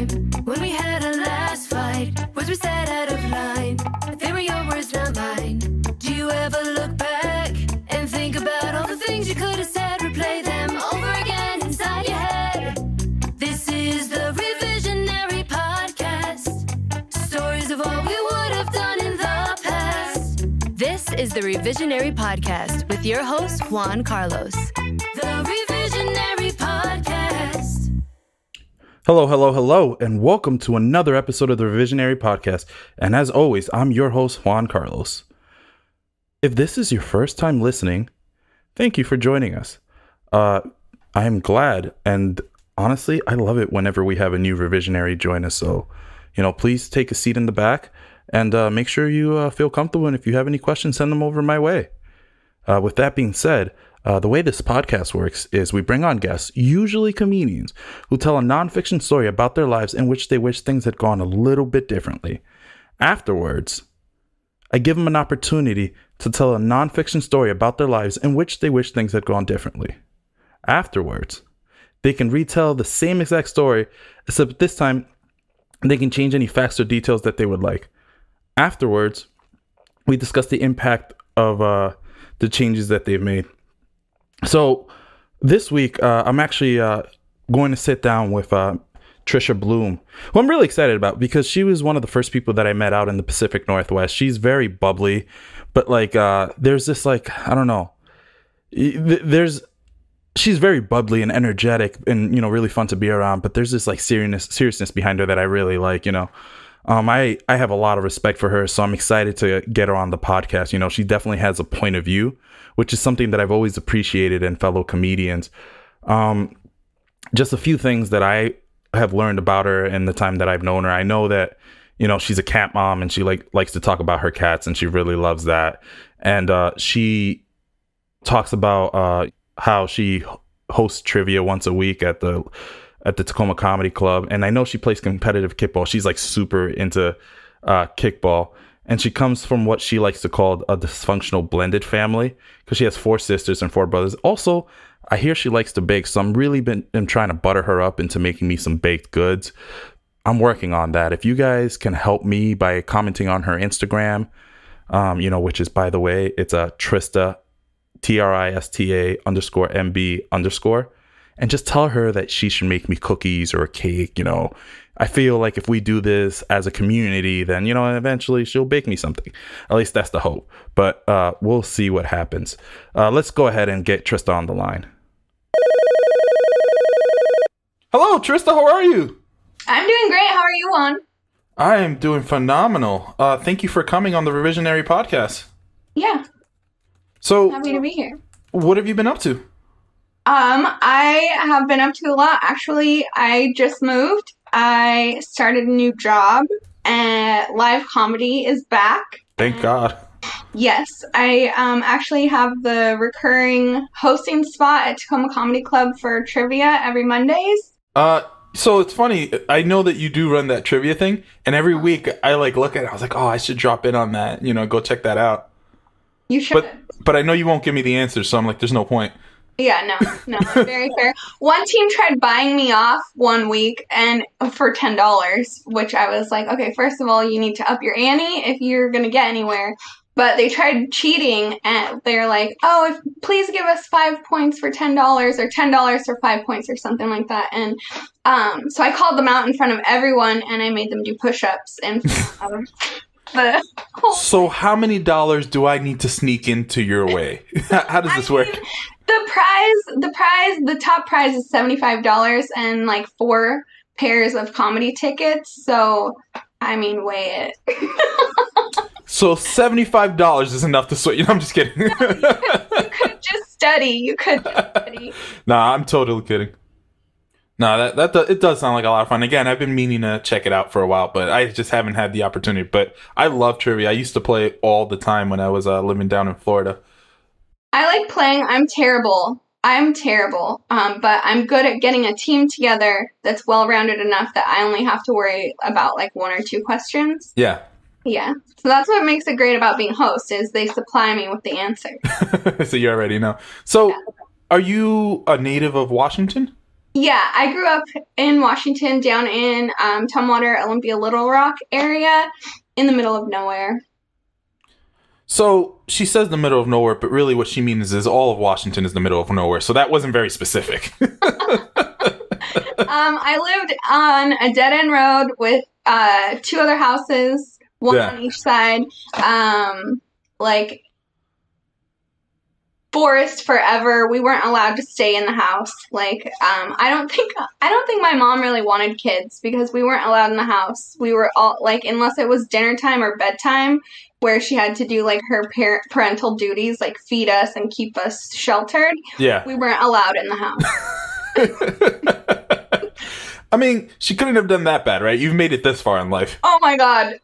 time when we had our last fight. Words we said out of line. They were your words, not mine. Do you ever look back and think about all the things you could have said? Replay them over again inside your head. This is the Revisionary Podcast. Stories of all we would have done in the past. This is the Revisionary Podcast with your host, Juan Carlos. The Revisionary Podcast. Hello, and welcome to another episode of the Revisionary Podcast. And as always, I'm your host, Juan Carlos. If this is your first time listening, thank you for joining us. I am glad, and honestly, I love it whenever we have a new Revisionary join us. So, please take a seat in the back and make sure you feel comfortable. And if you have any questions, send them over my way. With that being said, the way this podcast works is we bring on guests, usually comedians, who tell a nonfiction story about their lives in which they wish things had gone a little bit differently. Afterwards, I give them an opportunity to tell a nonfiction story about their lives in which they wish things had gone differently. Afterwards, they can retell the same exact story, except this time they can change any facts or details that they would like. Afterwards, we discuss the impact of the changes that they've made. So this week, I'm actually going to sit down with Trista Bloom, who I'm really excited about because she was one of the first people that I met out in the Pacific Northwest. She's very bubbly, but there's this I don't know. She's very bubbly and energetic and, really fun to be around, but there's this seriousness behind her that I really like, I have a lot of respect for her, so I'm excited to get her on the podcast. She definitely has a point of view, which is something that I've always appreciated in fellow comedians. Just a few things that I have learned about her in the time that I've known her. I know that, she's a cat mom and she likes to talk about her cats and she really loves that. And she talks about how she hosts trivia once a week at the Tacoma Comedy Club. And I know she plays competitive kickball. She's super into kickball. And she comes from what she likes to call a dysfunctional blended family because she has 4 sisters and 4 brothers. Also, I hear she likes to bake. So I'm really been trying to butter her up into making me some baked goods. I'm working on that. If you guys can help me by commenting on her Instagram, which is, by the way, it's a Trista, Trista_MB_. And just tell her that she should make me cookies or a cake. I feel like if we do this as a community, then, eventually she'll bake me something. At least that's the hope. But we'll see what happens. Let's go ahead and get Trista on the line. Hello, Trista. How are you? I'm doing great. How are you, Juan? I am doing phenomenal. Thank you for coming on the Revisionary Podcast. Yeah. So, happy to be here. What have you been up to? I have been up to a lot. Actually, I just moved. I started a new job, and live comedy is back. Thank God. Yes, I actually have the recurring hosting spot at Tacoma Comedy Club for trivia every Mondays. So it's funny. I know that you do run that trivia thing, and every week I look at it. I was like, oh, I should drop in on that. Go check that out. You should. But I know you won't give me the answers, so I'm like, there's no point. Yeah, no, very fair. One team tried buying me off one week and for $10, which I was like, okay, first of all, you need to up your ante if you're going to get anywhere. But they tried cheating and they're like, oh, please give us 5 points for $10 or $10 for 5 points or something like that. And so I called them out in front of everyone and I made them do push-ups in front of So how many dollars do I need to sneak into your way? How does this work? The top prize is $75 and 4 pairs of comedy tickets. So, weigh it. So $75 is enough to sway you. I'm just kidding. No, you could just study. Nah, I'm totally kidding. No, that it does sound like a lot of fun. Again, I've been meaning to check it out for a while, but I just haven't had the opportunity. But I love trivia. I used to play all the time when I was living down in Florida. I like playing. I'm terrible. But I'm good at getting a team together that's well-rounded enough that I only have to worry about 1 or 2 questions. Yeah. Yeah. So that's what makes it great about being host is they supply me with the answer. So you already know. So Are you a native of Washington? Yeah, I grew up in Washington, down in Tumwater, Olympia, Little Rock area, in the middle of nowhere. So she says the middle of nowhere, but really what she means is all of Washington is the middle of nowhere. So that wasn't very specific. I lived on a dead-end road with 2 other houses, one on each side. Like, forest forever. We weren't allowed to stay in the house. Like, I don't think my mom really wanted kids because we weren't allowed in the house. We were all like, unless it was dinner time or bedtime, where she had to do like her parental duties, like feed us and keep us sheltered. Yeah, we weren't allowed in the house. I mean, she couldn't have done that bad, right? You've made it this far in life. Oh my god,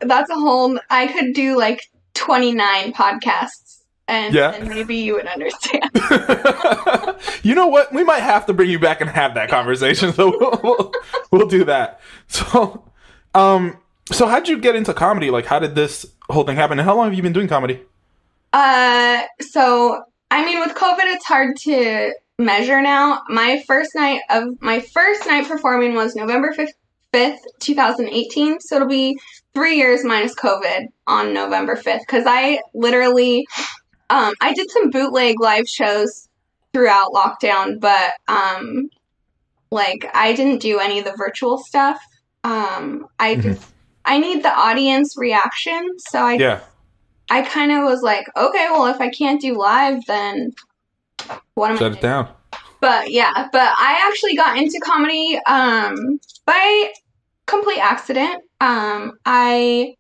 that's a whole. I could do like 29 podcasts. And maybe you would understand. You know what? We might have to bring you back and have that conversation. So we'll do that. So how'd you get into comedy? Like, how did this whole thing happen? And how long have you been doing comedy? So I mean, with COVID, it's hard to measure now. My first night performing was November 5th, 2018. So it'll be 3 years minus COVID on November 5th. Because I literally. I did some bootleg live shows throughout lockdown, but, like, I didn't do any of the virtual stuff. I need the audience reaction, so I kind of was like, okay, well, if I can't do live, then what am I doing? Shut it down. But I actually got into comedy, by complete accident. I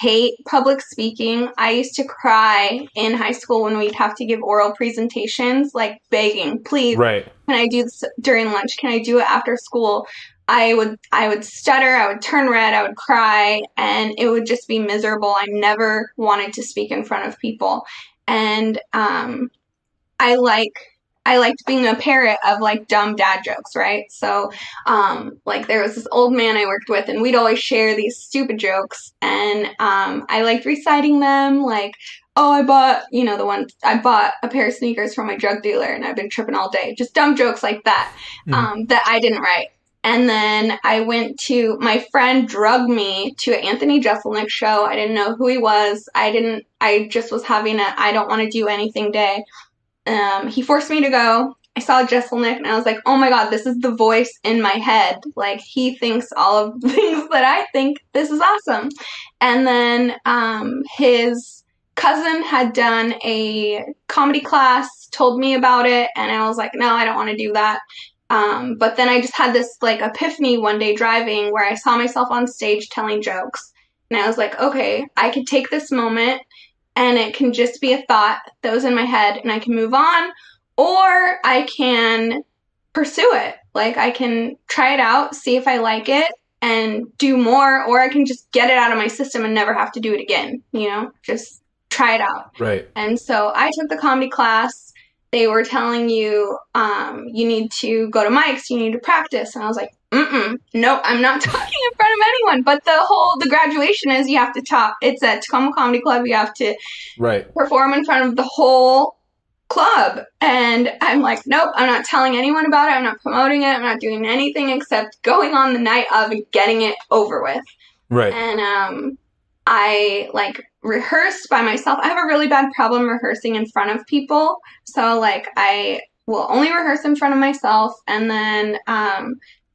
hate public speaking. I used to cry in high school when we'd have to give oral presentations, like begging, please, can I do this during lunch? Can I do it after school? I would stutter, I would turn red, I would cry, and it would just be miserable. I never wanted to speak in front of people. And I liked being a parrot of, like, dumb dad jokes, right? So, like, there was this old man I worked with, and we'd always share these stupid jokes, and I liked reciting them, like, oh, I bought a pair of sneakers from my drug dealer, and I've been tripping all day. Just dumb jokes like that, that I didn't write. And then my friend drugged me to an Anthony Jeselnik show. I didn't know who he was. I just was having I don't want to do anything day. He forced me to go. I saw Jeselnik and I was like, oh my god, this is the voice in my head. Like, he thinks all of the things that I think. This is awesome. And then his cousin had done a comedy class, told me about it, and I was like, no, I don't want to do that. But then I just had this, like, epiphany one day driving where I saw myself on stage telling jokes. And I was like, okay, I could take this moment and it can just be a thought that was in my head and I can move on, or I can pursue it. Like, I can try it out, see if I like it, and do more, or I can just get it out of my system and never have to do it again, just try it out. Right. And so I took the comedy class. They were telling you, you need to go to mics, you need to practice. And I was like, nope, I'm not talking in front of anyone. But the graduation is you have to talk. It's at Tacoma Comedy Club. You have to perform in front of the whole club. And I'm like, nope, I'm not telling anyone about it. I'm not promoting it. I'm not doing anything except going on the night of and getting it over with. Right. And I, like, rehearsed by myself. I have a really bad problem rehearsing in front of people. So, like, I will only rehearse in front of myself. And then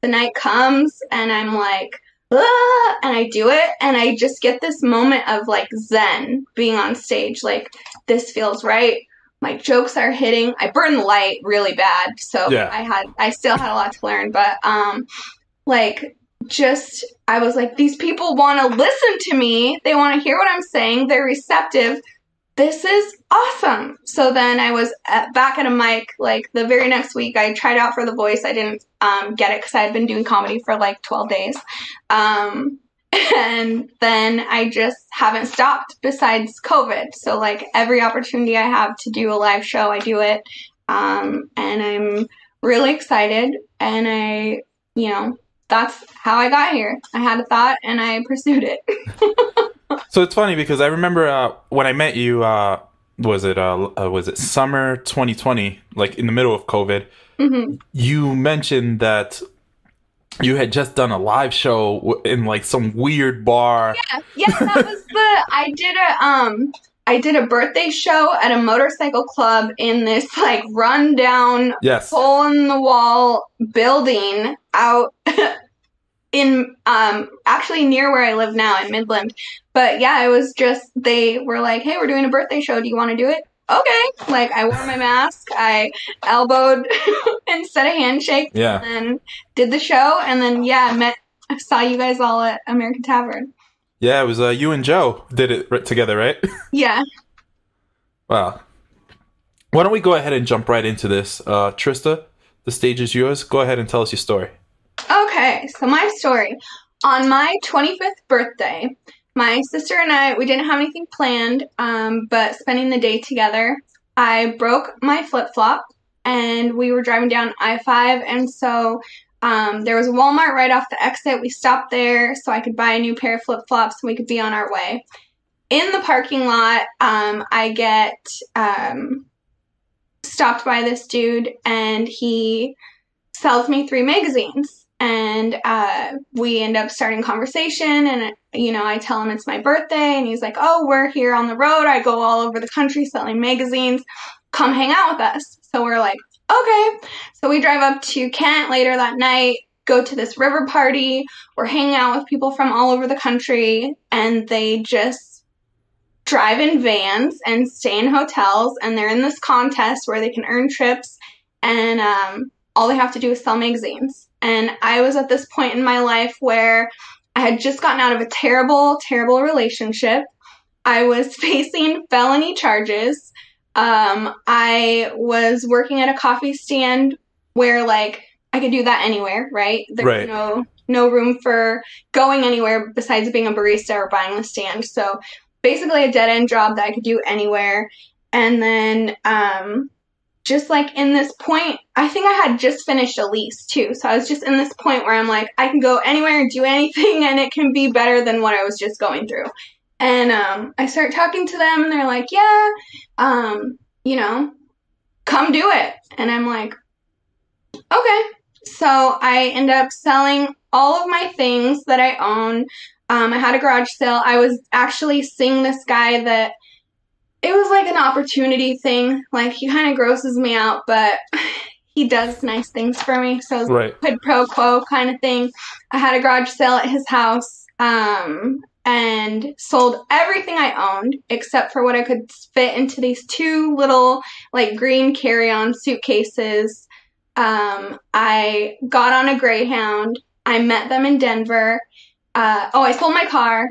the night comes and I'm like, ah, and I do it. And I just get this moment of, like, zen being on stage. Like, this feels right. My jokes are hitting. I burned the light really bad. So I still had a lot to learn. But, I was like, these people want to listen to me. They want to hear what I'm saying. They're receptive. This is awesome. So then I was back at a mic, like, the very next week. I tried out for The Voice. I didn't get it because I had been doing comedy for, like, 12 days. And then I just haven't stopped besides COVID. So, like, every opportunity I have to do a live show, I do it. And I'm really excited. And that's how I got here. I had a thought and I pursued it. So it's funny because I remember when I met you, was it summer 2020, like in the middle of COVID, you mentioned that you had just done a live show in like some weird bar. Yeah, that was I did a birthday show at a motorcycle club in this like rundown hole in the wall building out in actually near where I live now in Midland. But yeah, it was just, they were like, hey, we're doing a birthday show. Do you want to do it? Okay. Like, I wore my mask. I elbowed and said a handshake. Yeah. And then did the show. And then, yeah, saw you guys all at American Tavern. Yeah, it was you and Joe did it together, right? Yeah. Wow. Why don't we go ahead and jump right into this? Trista, the stage is yours. Go ahead and tell us your story. Okay, so my story. On my 25th birthday, my sister and I, we didn't have anything planned, but spending the day together, I broke my flip-flop, and we were driving down I-5, and so there was a Walmart right off the exit. We stopped there so I could buy a new pair of flip-flops, and we could be on our way. In the parking lot, I get stopped by this dude, and he sells me 3 magazines. And we end up starting conversation, and, you know, I tell him it's my birthday, and he's like, oh, we're here on the road. I go all over the country selling magazines. Come hang out with us. So we're like, okay. So we drive up to Kent later that night, go to this river party. We're hanging out with people from all over the country, and they just drive in vans and stay in hotels, and they're in this contest where they can earn trips, and all they have to do is sell magazines. And I was at this point in my life where I had just gotten out of a terrible, terrible relationship. I was facing felony charges. I was working at a coffee stand where, like, I could do that anywhere, right? There's no room for going anywhere besides being a barista or buying the stand. So basically a dead-end job that I could do anywhere. And then just like in this point, I think I had just finished a lease too. So I was just in this point where I'm like, I can go anywhere and do anything, and it can be better than what I was just going through. And I start talking to them, and they're like, yeah, you know, come do it. And I'm like, okay. So I end up selling all of my things that I own. I had a garage sale. I was actually seeing this guy that it was like an opportunity thing. Like, he kind of grosses me out, but he does nice things for me. So it was quid pro quo kind of thing. I had a garage sale at his house and sold everything I owned except for what I could fit into these 2 little like green carry-on suitcases. I got on a Greyhound. I met them in Denver. I sold my car.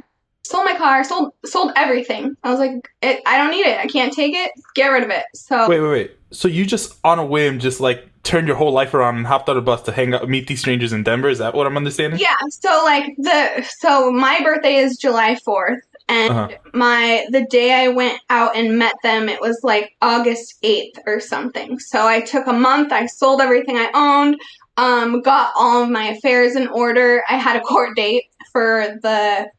Sold everything. I was like, I don't need it. I can't take it. Get rid of it. So wait. So you just on a whim just like turned your whole life around and hopped on a bus to hang out, meet these strangers in Denver? Is that what I'm understanding? Yeah. So like so my birthday is July 4th, and the day I went out and met them, it was like August 8th or something. So I took a month. I sold everything I owned. Got all of my affairs in order. I had a court date for the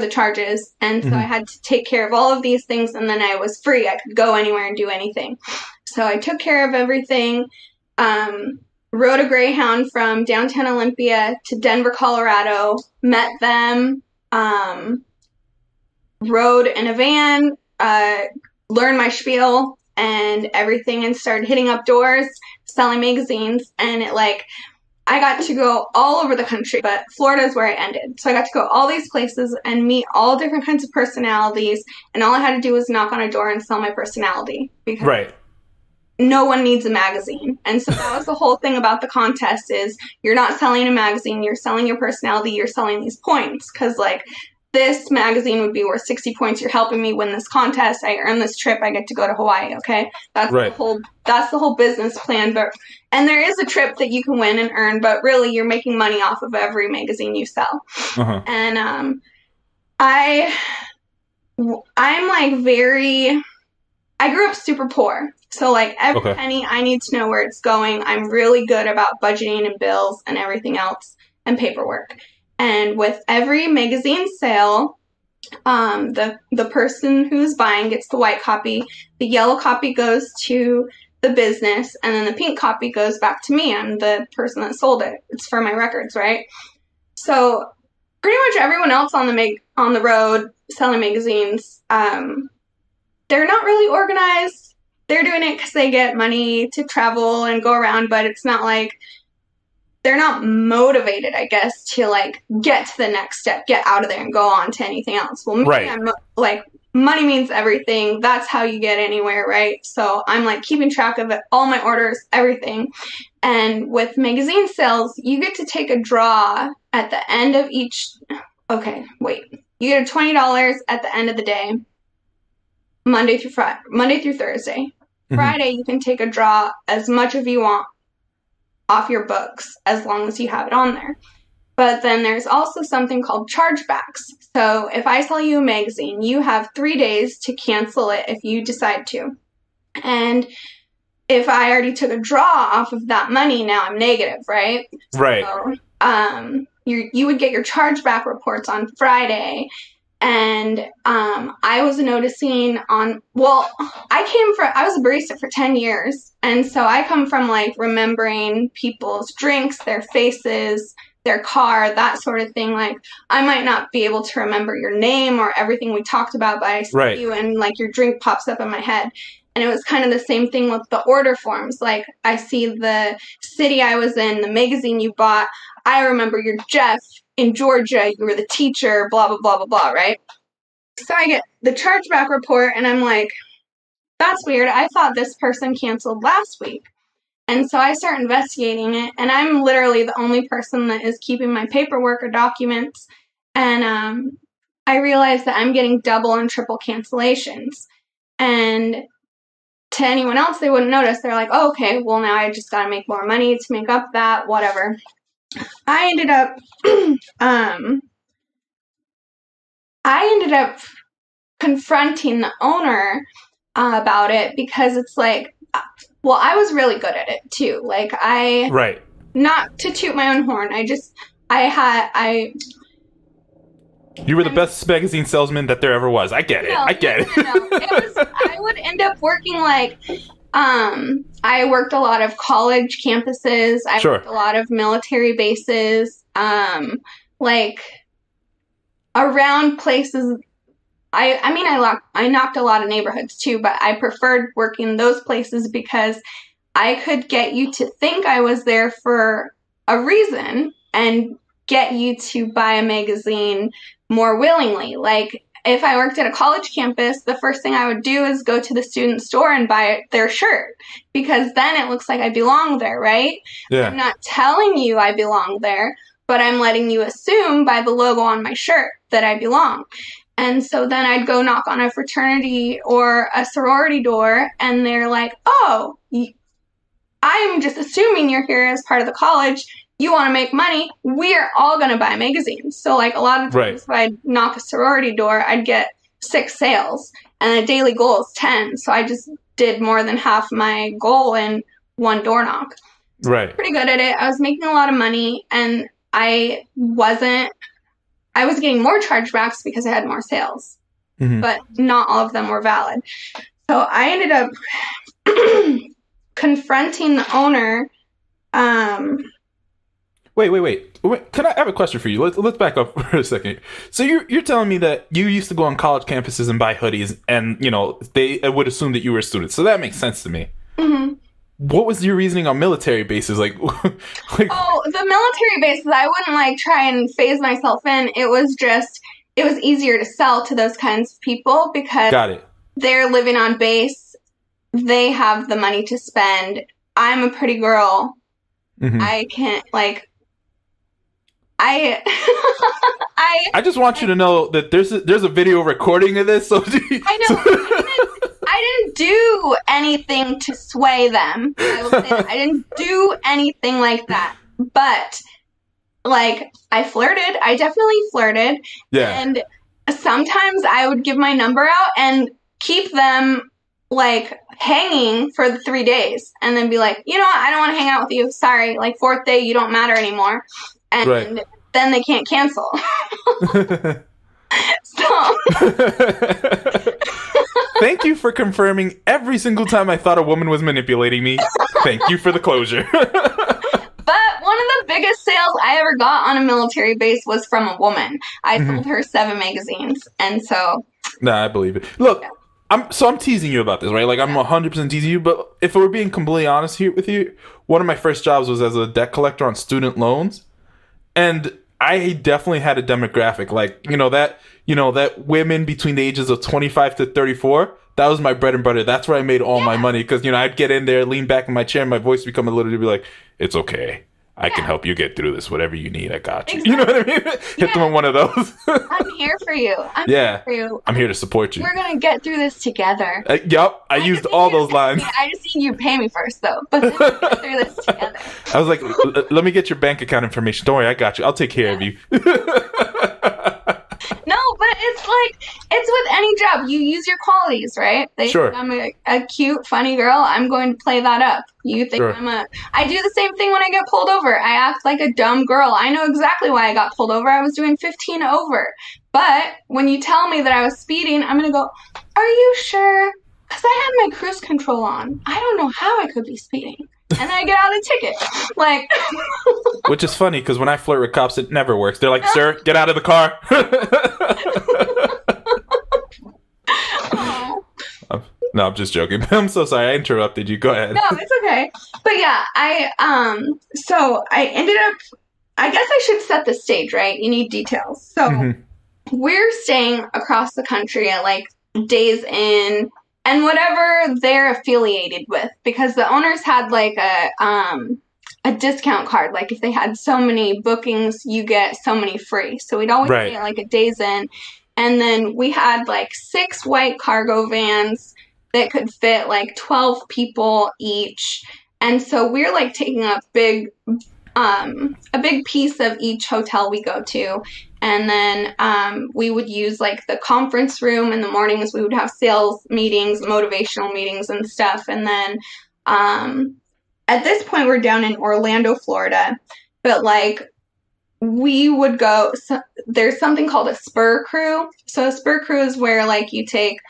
charges, and so I had to take care of all of these things, and then I was free. I could go anywhere and do anything. So I took care of everything, rode a Greyhound from downtown Olympia to Denver, Colorado, met them, rode in a van, learned my spiel and everything, and started hitting up doors, selling magazines, and I got to go all over the country, but Florida is where I ended. So I got to go all these places and meet all different kinds of personalities, and all I had to do was knock on a door and sell my personality. Because no one needs a magazine. And so that was the whole thing about the contest is you're not selling a magazine, you're selling your personality, you're selling these points. Because, this magazine would be worth 60 points. You're helping me win this contest. I earn this trip. I get to go to Hawaii. Okay, that's the whole business plan. And there is a trip that you can win and earn, but really you're making money off of every magazine you sell. And I'm I grew up super poor. So every penny, I need to know where it's going. I'm really good about budgeting and bills and everything else and paperwork. And with every magazine sale, the person who's buying gets the white copy. The yellow copy goes to the business, and then the pink copy goes back to me. I'm the person that sold it. It's for my records, right? So pretty much everyone else on the road selling magazines, they're not really organized. They're doing it because they get money to travel and go around, but it's not like they're not motivated, I guess, to like get to the next step, get out of there and go on to anything else. Well, me, right. I'm like, money means everything. That's how you get anywhere, right? So I'm like keeping track of it, all my orders, everything. And with magazine sales, you get to take a draw at the end of each. Okay, wait. You get $20 at the end of the day, Monday through Thursday. Mm-hmm. Friday, you can take a draw as much as you want off your books as long as you have it on there. But then there's also something called chargebacks. So if I sell you a magazine, you have 3 days to cancel it if you decide to. And if I already took a draw off of that money, now I'm negative, right? Right. So, you would get your chargeback reports on Friday. And I was noticing I was a barista for 10 years. And so I come from like remembering people's drinks, their faces, their car, that sort of thing. Like I might not be able to remember your name or everything we talked about, but I see you and like your drink pops up in my head. And it was kind of the same thing with the order forms. Like I see the city I was in, the magazine you bought. I remember you're Jeff in Georgia. You were the teacher, blah, blah, blah, blah, blah, right? So I get the chargeback report and I'm like, that's weird. I thought this person canceled last week. And so I start investigating it. And I'm literally the only person that is keeping my paperwork or documents. And I realize that I'm getting double and triple cancellations. And to anyone else, they wouldn't notice. They're like, oh, okay, well, now I just got to make more money to make up that, whatever. I ended up confronting the owner about it because it's like, well, I was really good at it too. Like not to toot my own horn. You were the best magazine salesman that there ever was. I get it. I get it. I would end up working like, I worked a lot of college campuses. I worked a lot of military bases. Like around places. I knocked a lot of neighborhoods too, but I preferred working those places because I could get you to think I was there for a reason and get you to buy a magazine more willingly. Like if I worked at a college campus, the first thing I would do is go to the student store and buy their shirt because then it looks like I belong there, right? Yeah. I'm not telling you I belong there, but I'm letting you assume by the logo on my shirt that I belong. And so then I'd go knock on a fraternity or a sorority door and they're like, oh, I'm just assuming you're here as part of the college. You want to make money. We're all going to buy magazines. So like a lot of times if I'd knock a sorority door, I'd get 6 sales and the daily goal is 10. So I just did more than half my goal in one door knock. Right. Pretty good at it. I was making a lot of money and I was getting more chargebacks because I had more sales, but not all of them were valid. So I ended up confronting the owner. Wait. Can I have a question for you? Let's back up for a second. So you're telling me that you used to go on college campuses and buy hoodies, and they would assume that you were a student. So that makes sense to me. Mm-hmm. What was your reasoning on military bases? The military bases, I wouldn't try and phase myself in. It was easier to sell to those kinds of people because they're living on base. They have the money to spend. I'm a pretty girl. Mm-hmm. I can't I just want you to know that there's a video recording of this. So I know. I didn't do anything to sway them. I will say that. I didn't do anything like that. But I flirted. I definitely flirted. Yeah. And sometimes I would give my number out and keep them hanging for the 3 days and then be like, you know what? I don't want to hang out with you. Sorry. 4th day, you don't matter anymore. And then they can't cancel. So Thank you for confirming every single time I thought a woman was manipulating me. Thank you for the closure. But one of the biggest sales I ever got on a military base was from a woman. I sold her 7 magazines. And so... Nah, I believe it. Look, I'm teasing you about this, right? Like, I'm 100% teasing you, but if we're being completely honest here with you, one of my first jobs was as a debt collector on student loans. And I definitely had a demographic. Like, that women between the ages of 25 to 34, that was my bread and butter. That's where I made all my money. Because, I'd get in there, lean back in my chair, and my voice become a little bit like, it's okay. I can help you get through this. Whatever you need, I got you. Exactly. You know what I mean? Hit them on one of those. I'm here for you. Here for you. I'm here to support you. We're going to get through this together. Yep. I used all those lines. I just need you to pay me first, though. But then we'll get through this together. I was like, let me get your bank account information. Don't worry, I got you. I'll take care of you. No, but it's with any job. You use your qualities, right? Sure. I'm a cute, funny girl. I'm going to play that up. You think Sure. I do the same thing when I get pulled over. I act like a dumb girl. I know exactly why I got pulled over. I was doing 15 over. But when you tell me that I was speeding, I'm going to go, are you sure? Because I had my cruise control on. I don't know how I could be speeding. And then I get out a ticket. Like... Which is funny, because when I flirt with cops, it never works. They're like, sir, get out of the car. No, I'm just joking. I'm so sorry. I interrupted you. Go ahead. No, it's okay. But yeah, so I ended up, I guess I should set the stage, right? You need details. So we're staying across the country at like Days Inn and whatever they're affiliated with, because the owners had like a discount card. Like if they had so many bookings, you get so many free. So we'd always stay at like a Days Inn. And then we had like 6 white cargo vans that could fit like 12 people each. And so we're like taking a big piece of each hotel we go to. And then we would use like the conference room in the mornings. We would have sales meetings, motivational meetings and stuff. And then at this point we're down in Orlando, Florida. But like we would go, there's something called a spur crew. So a spur crew is where like you take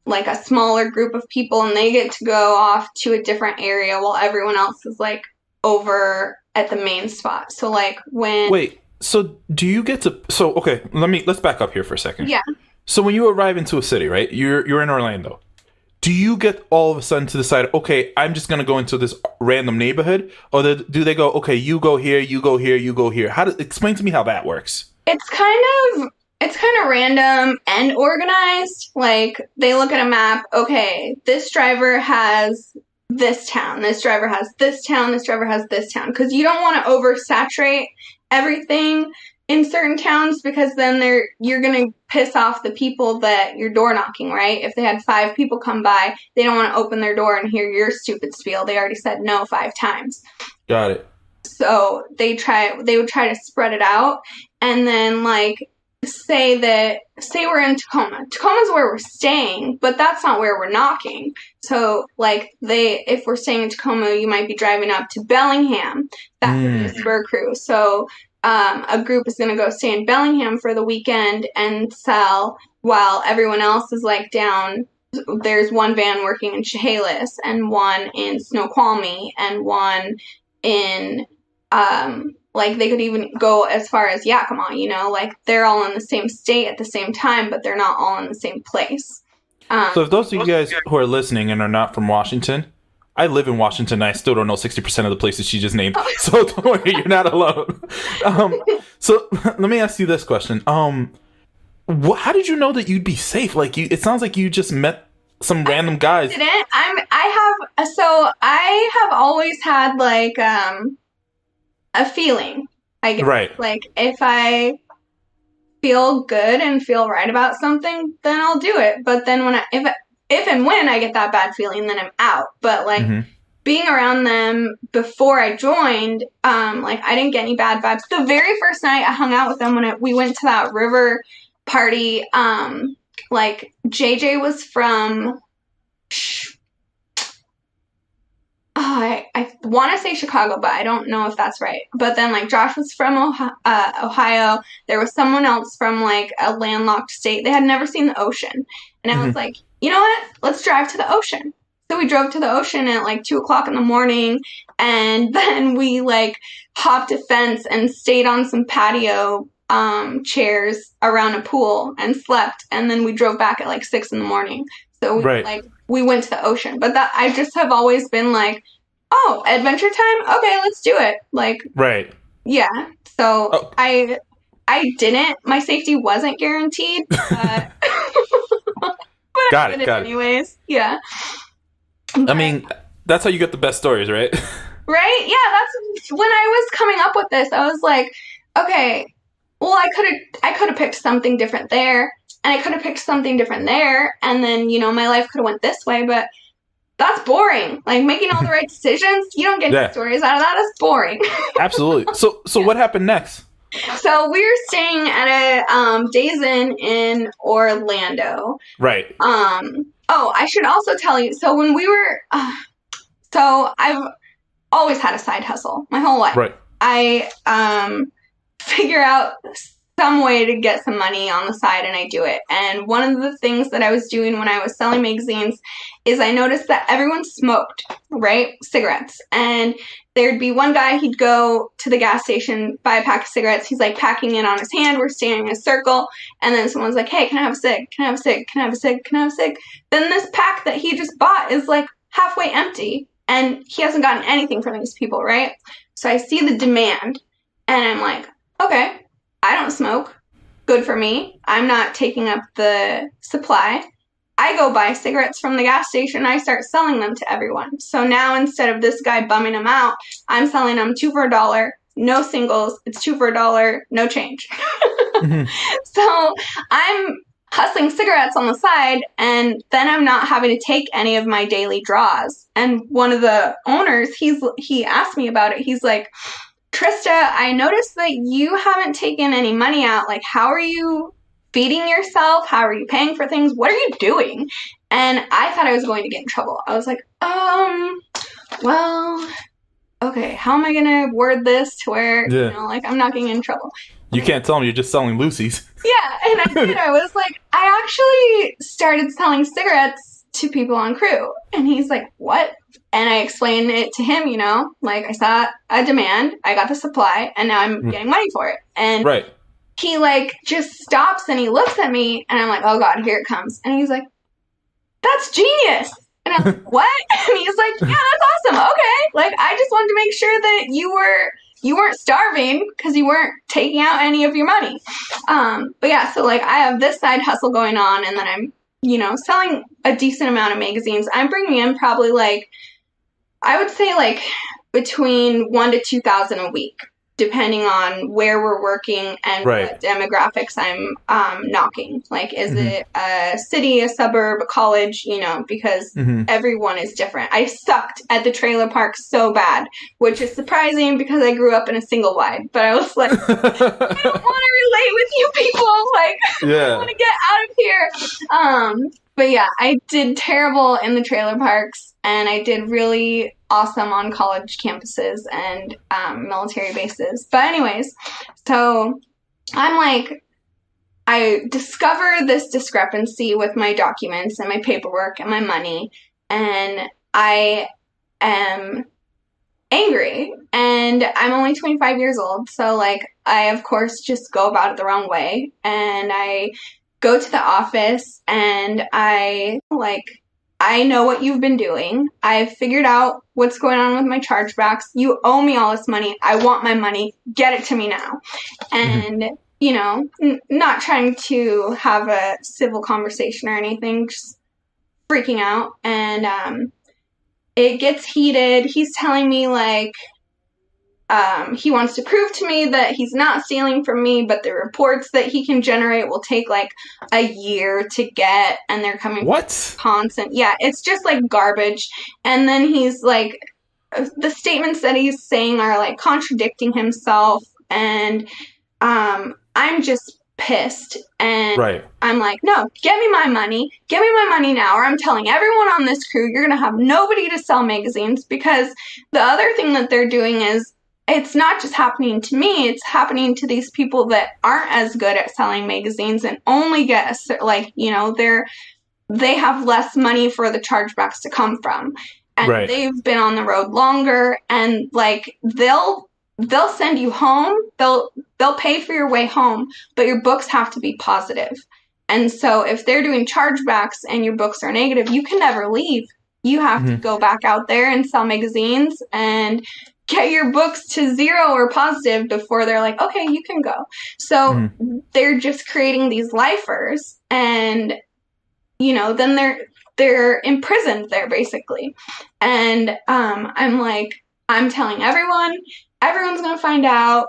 like a smaller group of people and they get to go off to a different area while everyone else is like over at the main spot. So like when... Wait, so do you get to... So, okay, let's back up here for a second. Yeah. So when you arrive into a city, right? You're in Orlando. Do you get all of a sudden to decide, okay, I'm just going to go into this random neighborhood? Or do they go, okay, you go here, you go here, you go here? Explain to me how that works. It's kind of random and organized. Like, they look at a map. Okay, this driver has this town. This driver has this town. This driver has this town. Because you don't want to oversaturate everything in certain towns, because then you're going to piss off the people that you're door knocking, right? If they had 5 people come by, they don't want to open their door and hear your stupid spiel. They already said no 5 times. Got it. So they would try to spread it out. And then like, say we're in Tacoma. Tacoma's where we're staying, but that's not where we're knocking. So like if we're staying in Tacoma, you might be driving up to Bellingham. That would be a spur crew. So a group is going to go stay in Bellingham for the weekend and sell, while everyone else is like down. There's one van working in Chehalis and one in Snoqualmie and one in like they could even go as far as Yakima, like they're all in the same state at the same time, but they're not all in the same place. So if those of you guys who are listening and are not from Washington, I live in Washington and I still don't know 60% of the places she just named. So don't worry, you're not alone. So let me ask you this question. How did you know that you'd be safe? Like it sounds like you just met some random guys. I have always had like a feeling, I guess. Right. Like if I feel good and feel right about something, then I'll do it. But then if and when I get that bad feeling, then I'm out. But like being around them before I joined, like I didn't get any bad vibes. The very first night I hung out with them when we went to that river party, like JJ was from, I want to say Chicago, but I don't know if that's right. But then like Josh was from Ohio. There was someone else from like a landlocked state. They had never seen the ocean. And I was like, you know what? Let's drive to the ocean. So we drove to the ocean at like 2:00 in the morning, and then we like hopped a fence and stayed on some patio chairs around a pool and slept, and then we drove back at like 6 in the morning. So we went to the ocean. But that I just have always been like, oh, adventure time? Okay, let's do it. Like, yeah. So I didn't. My safety wasn't guaranteed, but got it. Anyways, yeah. But, I mean, that's how you get the best stories, right? Right? Yeah, that's when I was coming up with this. I was like, okay, well, I could have picked something different there, and I could have picked something different there, and then, you know, my life could have went this way, but that's boring. Like, making all the right decisions, you don't get good stories out of that. That's boring. Absolutely. So what happened next? So we were staying at a Days Inn in Orlando. Right. Oh, I should also tell you. So when we were, so I've always had a side hustle my whole life. Right. I figure out some way to get some money on the side, and I do it. And one of the things that I was doing when I was selling magazines is I noticed that everyone smoked, right? Cigarettes. And there'd be one guy, he'd go to the gas station, buy a pack of cigarettes. He's like packing it on his hand. We're standing in a circle. And then someone's like, hey, can I have a cig? Can I have a cig? Can I have a cig? Can I have a cig? Then this pack that he just bought is like halfway empty. And he hasn't gotten anything from these people, right? So I see the demand. And I'm like, okay, I don't smoke. Good for me. I'm not taking up the supply. I go buy cigarettes from the gas station. I start selling them to everyone. So now instead of this guy bumming them out, I'm selling them 2 for $1. No singles. It's 2 for $1. No change. So I'm hustling cigarettes on the side, and then I'm not having to take any of my daily draws. And one of the owners, he asked me about it. He's like, Trista, I noticed that you haven't taken any money out. Like, how are you feeding yourself? How are you paying for things? What are you doing? And I thought I was going to get in trouble. I was like, well, okay, how am I going to word this to where, you know, like, I'm not getting in trouble? You can't tell them you're just selling Lucy's. Yeah, and I did. I was like, I actually started selling cigarettes to people on crew. And he's like, what? And I explained it to him, you know, like, I saw a demand, I got the supply, and now I'm getting money for it. And he, like, just stops and he looks at me, and I'm like, oh, God, here it comes. And he's like, that's genius. And I'm like, what? And he's like, yeah, that's awesome. Okay. Like, I just wanted to make sure that you weren't starving because you weren't taking out any of your money. But yeah, so, like, I have this side hustle going on, and then I'm, you know, selling a decent amount of magazines. I'm bringing in probably, like, I would say, like, between 1,000 to 2,000 a week, depending on where we're working and what demographics I'm knocking. Like, is it a city, a suburb, a college, you know, because everyone is different. I sucked at the trailer park so bad, which is surprising because I grew up in a single wide. But I was like, I don't want to relate with you people. Like, I want to get out of here. But yeah, I did terrible in the trailer parks, and I did really awesome on college campuses and military bases. But anyways, so I'm like, I discover this discrepancy with my documents and my paperwork and my money, and I am angry, and I'm only 25 years old. So, like, I, of course, just go about it the wrong way, and I go to the office, and I know what you've been doing. I've figured out what's going on with my chargebacks. You owe me all this money. I want my money. Get it to me now. And, you know, not trying to have a civil conversation or anything, just freaking out. And it gets heated. He's telling me, like, he wants to prove to me that he's not stealing from me, but the reports that he can generate will take like a year to get, and they're coming from Wisconsin. Yeah, it's just like garbage. And then he's like, the statements that he's saying are like contradicting himself, and I'm just pissed. And I'm like, no, get me my money. Get me my money now, or I'm telling everyone on this crew you're going to have nobody to sell magazines. Because the other thing that they're doing is, it's not just happening to me, it's happening to these people that aren't as good at selling magazines and only get, like, you know, they're they have less money for the chargebacks to come from. And they've been on the road longer, and like they'll send you home. They'll pay for your way home, but your books have to be positive. And so if they're doing chargebacks and your books are negative, you can never leave. You have to go back out there and sell magazines and get your books to 0 or positive before they're like, okay, you can go. So they're just creating these lifers, and then they're imprisoned there basically. And I'm telling everyone's going to find out,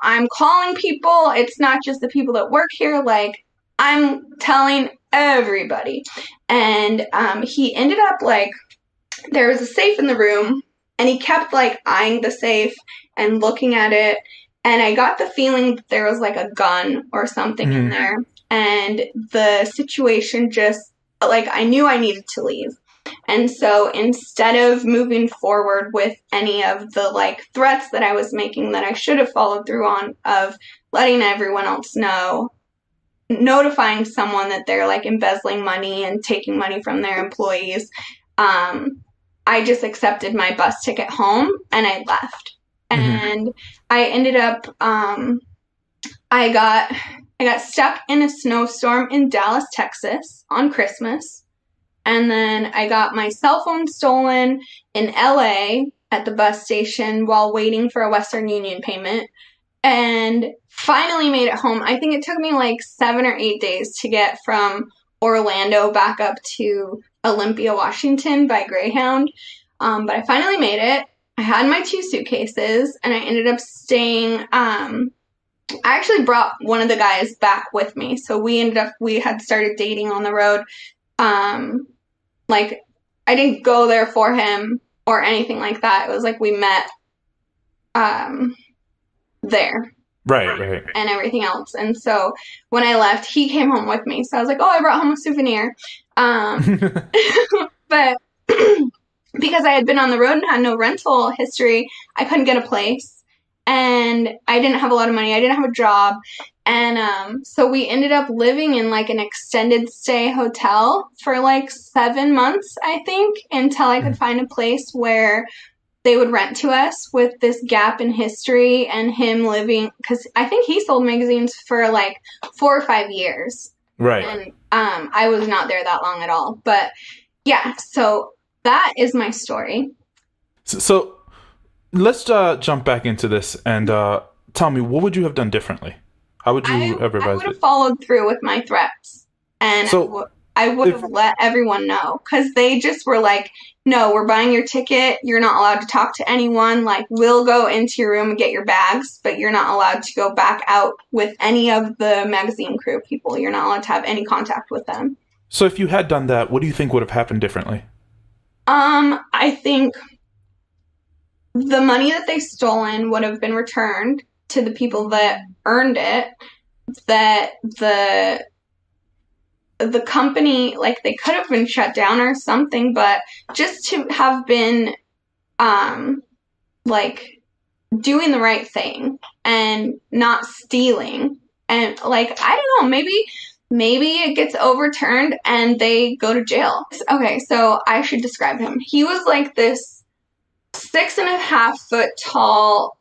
I'm calling people. It's not just the people that work here. Like, I'm telling everybody. And he ended up like, there was a safe in the room, and he kept like eyeing the safe and looking at it. And I got the feeling that there was like a gun or something in there. And the situation just, like, I knew I needed to leave. And so instead of moving forward with any of the like threats that I was making that I should have followed through on, of letting everyone else know, notifying someone that they're like embezzling money and taking money from their employees, I just accepted my bus ticket home and I left. And I ended up, I got stuck in a snowstorm in Dallas, Texas on Christmas. And then I got my cell phone stolen in LA at the bus station while waiting for a Western Union payment. And finally made it home. I think it took me like 7 or 8 days to get from Orlando back up to Olympia, Washington by Greyhound. But I finally made it. I had my 2 suitcases, and I ended up staying. I actually brought one of the guys back with me. So we had started dating on the road. Like, I didn't go there for him or anything like that. It was like we met there. Right. And everything else. And so when I left, he came home with me. So I was like, oh, I brought home a souvenir. But because I had been on the road and had no rental history, I couldn't get a place. And I didn't have a lot of money. I didn't have a job. And so we ended up living in like an extended stay hotel for like 7 months, I think, until I could find a place where they would rent to us with this gap in history and him living, because I think he sold magazines for like 4 or 5 years. Right. And I was not there that long at all. But yeah, so that is my story. So let's jump back into this and tell me, what would you have done differently? How would you have revised it? I would have followed through with my threats. And so I would have let everyone know, because they just were like, no, we're buying your ticket. You're not allowed to talk to anyone. Like, we'll go into your room and get your bags, but you're not allowed to go back out with any of the magazine crew people. You're not allowed to have any contact with them. So if you had done that, what do you think would have happened differently? I think the money that they stolen would have been returned to the people that earned it, that the company, like, they could have been shut down or something, but just to have been, like, doing the right thing and not stealing. And, like, I don't know, maybe it gets overturned and they go to jail. Okay, so I should describe him. He was like this 6.5 foot tall,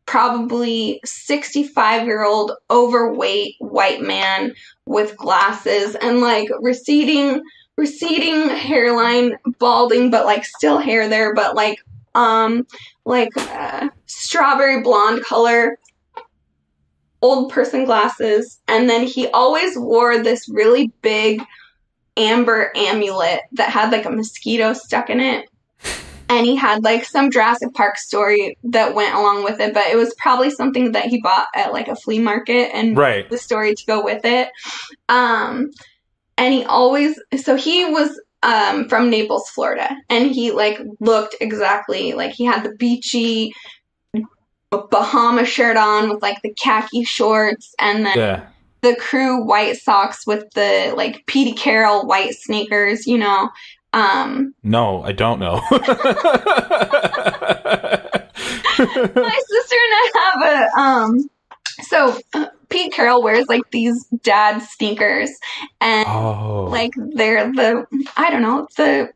probably 65-year-old overweight white man with glasses and like receding hairline, balding, but like still hair there, but like strawberry blonde color, old person glasses. And then he always wore this really big amber amulet that had like a mosquito stuck in it. And he had like some Jurassic Park story that went along with it, but it was probably something that he bought at like a flea market and right. The story to go with it. And he was from Naples, Florida, and he like looked exactly like he had the beachy Bahama shirt on with like the khaki shorts, and then the crew white socks with the like Petey Carroll white sneakers, you know. No, I don't know. My sister and I have a Pete Carroll wears like these dad sneakers, and like they're the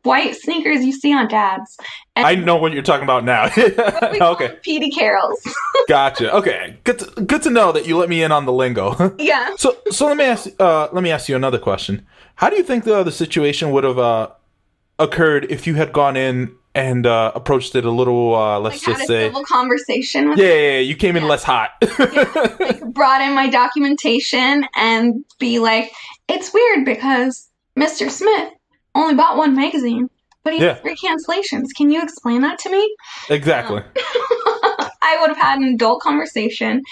white sneakers you see on dads. And I know what you're talking about now. Okay, Petey Carrolls. Gotcha. Okay, good to know that you let me in on the lingo. Yeah. So let me ask you another question. How do you think the situation would have occurred if you had gone in and approached it a little, let's just say, civil conversation with you came in less hot. Like brought in my documentation and be like, it's weird because Mr. Smith only bought one magazine, but he has 3 cancellations. Can you explain that to me? Exactly. I would have had an adult conversation.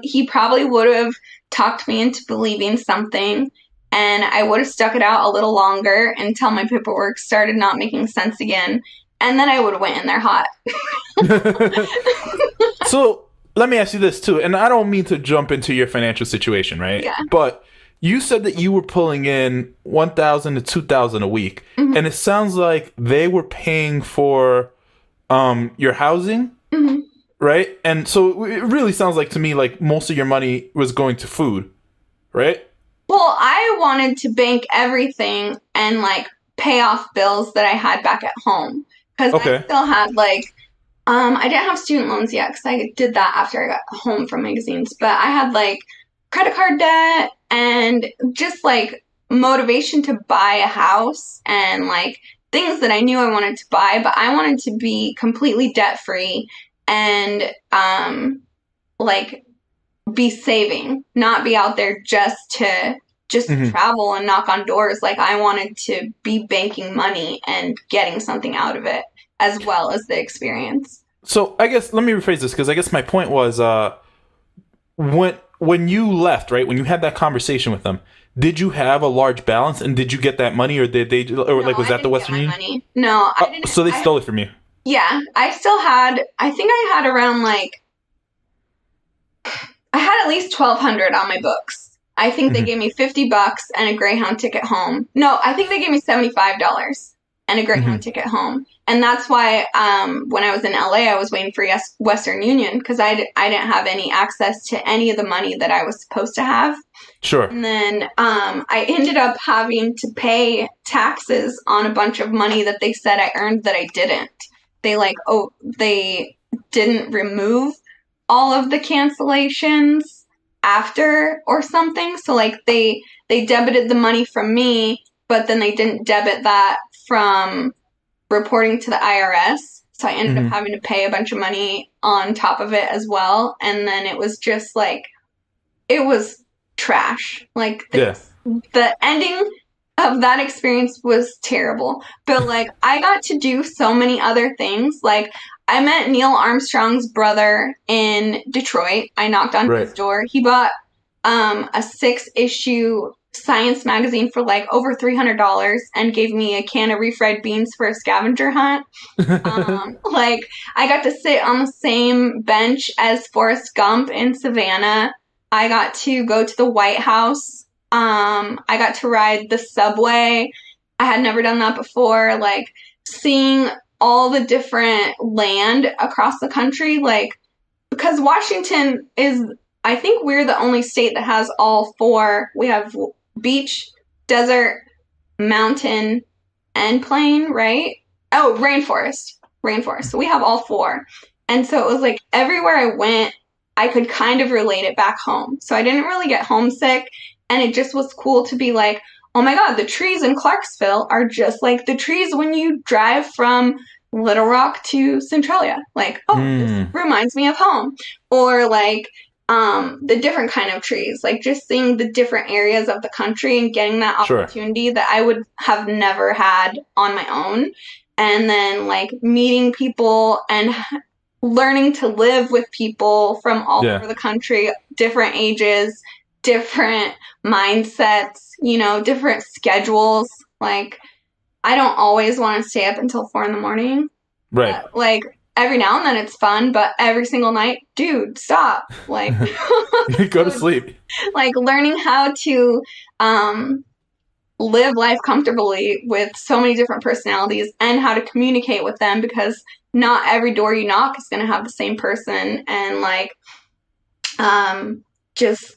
He probably would have talked me into believing something, and I would have stuck it out a little longer until my paperwork started not making sense again. And then I would have went in there hot. So let me ask you this too. And I don't mean to jump into your financial situation, right? Yeah. But you said that you were pulling in $1,000 to $2,000 a week. Mm-hmm. And it sounds like they were paying for your housing, mm-hmm. right? And so it really sounds like to me like most of your money was going to food, right? Well, I wanted to bank everything and, like, pay off bills that I had back at home. Because I still had, like, I didn't have student loans yet because I did that after I got home from magazines. But I had, like, credit card debt and just, like, motivation to buy a house and, like, things that I knew I wanted to buy. But I wanted to be completely debt-free and, like, be saving, not be out there just to mm-hmm. travel and knock on doors. Like, I wanted to be banking money and getting something out of it as well as the experience. So I guess let me rephrase this, because I guess my point was when you left, right, when you had that conversation with them, did you have a large balance and did you get that money, or did they, or like was that the Western Union? Money. No, I didn't. So they stole it from you. Yeah, I still had. I think I had around like. I had at least $1,200 on my books. I think they gave me $50 and a Greyhound ticket home. No, I think they gave me $75 and a Greyhound ticket home. And that's why when I was in LA, I was waiting for Western Union because I didn't have any access to any of the money that I was supposed to have. Sure. And then I ended up having to pay taxes on a bunch of money that they said I earned that I didn't. They didn't remove all of the cancellations after or something. So like they debited the money from me, but then they didn't debit that from reporting to the IRS. So I ended up having to pay a bunch of money on top of it as well. And then it was just like, it was trash. Like the ending of that experience was terrible. But like I got to do so many other things. Like I met Neil Armstrong's brother in Detroit. I knocked on his door. He bought a 6-issue science magazine for like over $300 and gave me a can of refried beans for a scavenger hunt. Like I got to sit on the same bench as Forrest Gump in Savannah. I got to go to the White House. I got to ride the subway. I had never done that before. Like seeing all the different land across the country, like, because Washington is, I think we're the only state that has all 4. We have beach, desert, mountain, and plain, right? Oh, rainforest. So we have all 4. And so it was like everywhere I went, I could kind of relate it back home. So I didn't really get homesick. And it just was cool to be like, oh my God, the trees in Clarksville are just like the trees when you drive from Little Rock to Centralia. Like, this reminds me of home. Or like the different kind of trees, like just seeing the different areas of the country and getting that opportunity that I would have never had on my own. And then like meeting people and learning to live with people from all over the country, different ages, different mindsets, you know, different schedules. Like, I don't always want to stay up until 4 a.m. Right. But, like, every now and then it's fun, but every single night, dude, stop. Like, go to sleep. Like, learning how to live life comfortably with so many different personalities and how to communicate with them, because not every door you knock is going to have the same person. And, like, just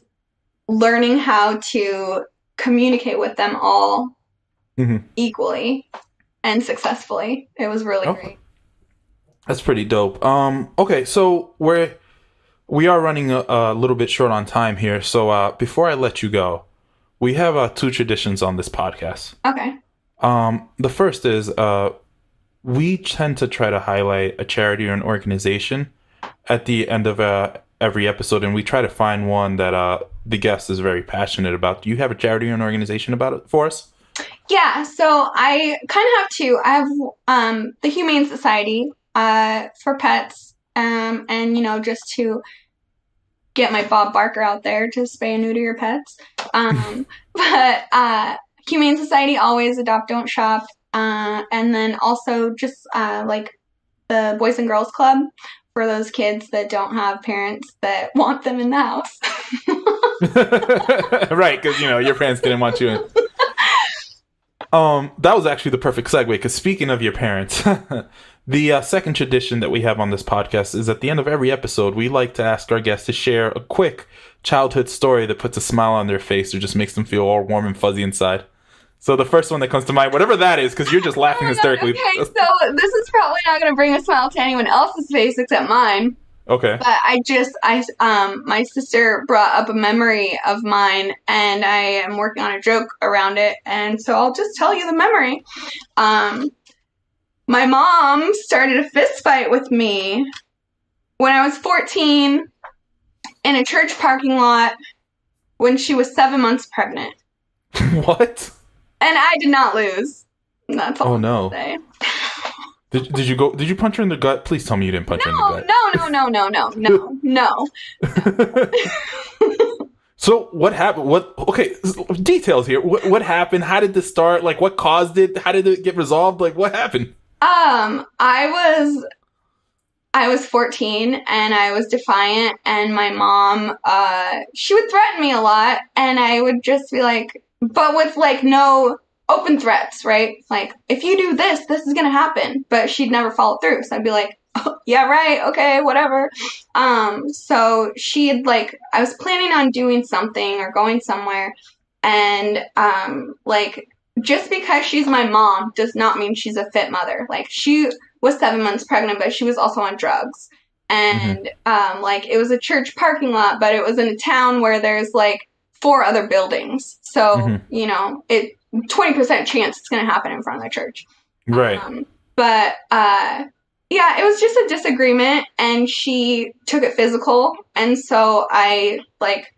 learning how to communicate with them all equally and successfully. It was really great. That's pretty dope. Okay, so we are running a little bit short on time here. So before I let you go, we have 2 traditions on this podcast. Okay. The first is we tend to try to highlight a charity or an organization at the end of every episode, and we try to find one that the guest is very passionate about. Do you have a charity or an organization about it for us? Yeah, so I kind of have 2. I have the Humane Society for pets, and, you know, just to get my Bob Barker out there to spay and neuter your pets. But Humane Society, always adopt, don't shop. And then also just like the Boys and Girls Club for those kids that don't have parents that want them in the house. Right, because, you know, your parents didn't want you in. That was actually the perfect segue, because speaking of your parents, the second tradition that we have on this podcast is at the end of every episode, we like to ask our guests to share a quick childhood story that puts a smile on their face or just makes them feel all warm and fuzzy inside. So the first one that comes to mind, whatever that is, because you're just laughing hysterically. Okay, so this is probably not going to bring a smile to anyone else's face except mine. Okay. But my sister brought up a memory of mine, and I am working on a joke around it, and so I'll just tell you the memory. My mom started a fist fight with me when I was 14 in a church parking lot when she was 7 months pregnant. What? And I did not lose. That's all. Oh, no. Say. Did you punch her in the gut? Please tell me you didn't punch her in the gut. No. So what happened? Okay, details here. What happened? How did this start? Like, what caused it? How did it get resolved? Like, what happened? I was 14 and I was defiant, and my mom, she would threaten me a lot, and I would just be like, but with like no open threats, right? Like, if you do this, this is gonna happen. But she'd never follow through. So I'd be like, oh, yeah, right, okay, whatever. So she'd like, I was planning on doing something or going somewhere, and like, just because she's my mom does not mean she's a fit mother. Like, she was 7 months pregnant, but she was also on drugs. And like, it was a church parking lot, but it was in a town where there's like 4 other buildings. So, you know, 20% chance it's going to happen in front of the church. Right. But yeah, it was just a disagreement, and she took it physical. And so I like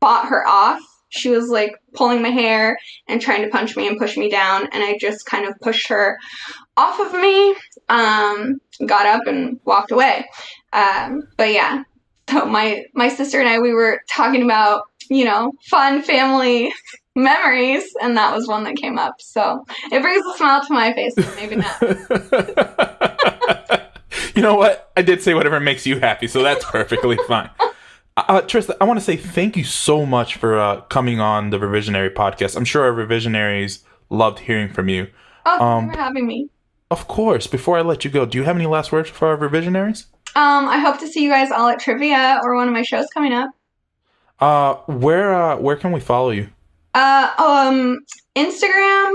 fought her off. She was like pulling my hair and trying to punch me and push me down. And I just kind of pushed her off of me, got up and walked away. But yeah, so my sister and I, we were talking about, you know, fun family memories, and that was one that came up. So it brings a smile to my face, but maybe not. You know what? I did say whatever makes you happy, so that's perfectly fine. Trista, I want to say thank you so much for coming on the Revisionary podcast. I'm sure our Revisionaries loved hearing from you. Oh, thanks for having me. Of course. Before I let you go, do you have any last words for our Revisionaries? I hope to see you guys all at trivia or one of my shows coming up. Where can we follow you? Instagram,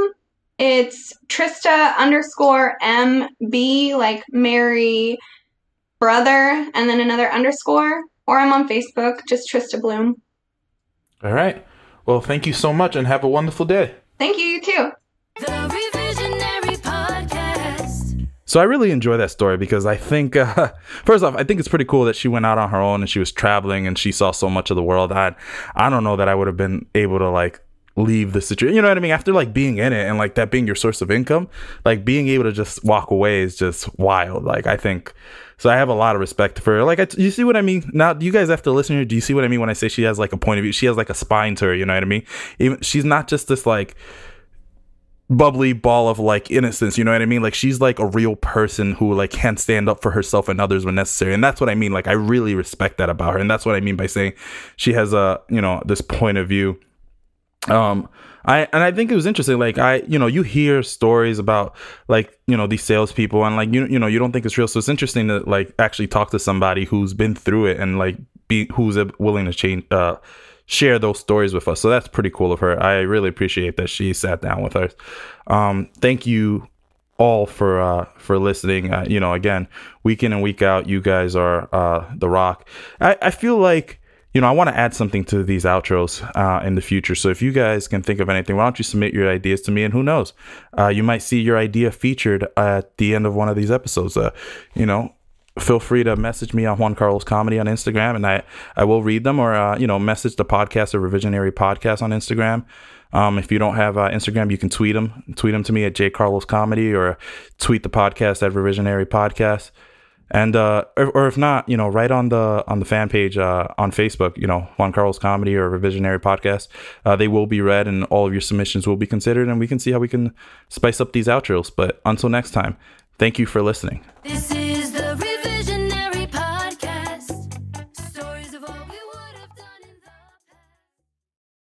it's Trista_MB, like Mary brother, and then another underscore. Or I'm on Facebook, just Trista Bloom. All right. Well, thank you so much, and have a wonderful day. Thank you, you too. The Revisionary Podcast. So I really enjoy that story because I think, first off, I think it's pretty cool that she went out on her own and she was traveling and she saw so much of the world. I don't know that I would have been able to like leave the situation. You know what I mean? After like being in it and like that being your source of income, like being able to just walk away is just wild. Like, I think, so I have a lot of respect for her. Like, you see what I mean? Now, you guys have to listen to her. Do you see what I mean when I say she has like a point of view? She has like a spine to her, you know what I mean? Even she's not just this like bubbly ball of like innocence, you know what I mean? Like, she's like a real person who like can stand up for herself and others when necessary. And that's what I mean. Like, I really respect that about her. And that's what I mean by saying she has a, you know, this point of view. I think it was interesting. Like, you hear stories about like, you know, these salespeople and like, you know, you don't think it's real. So it's interesting to like actually talk to somebody who's been through it and like who's willing to share those stories with us. So that's pretty cool of her. I really appreciate that she sat down with us. Thank you all for listening. Again, week in and week out, you guys are the rock. I feel like, I want to add something to these outros in the future. So if you guys can think of anything, why don't you submit your ideas to me? And who knows, you might see your idea featured at the end of one of these episodes. Feel free to message me on Juan Carlos Comedy on Instagram, and I will read them, or message the podcast or Revisionary Podcast on Instagram. If you don't have Instagram, you can tweet them to me at jcarloscomedy, or tweet the podcast at Revisionary Podcast. And or if not, right on the fan page on Facebook, Juan Carlos Comedy or Revisionary Podcast, they will be read, and all of your submissions will be considered, and we can see how we can spice up these outros. But until next time, thank you for listening. This is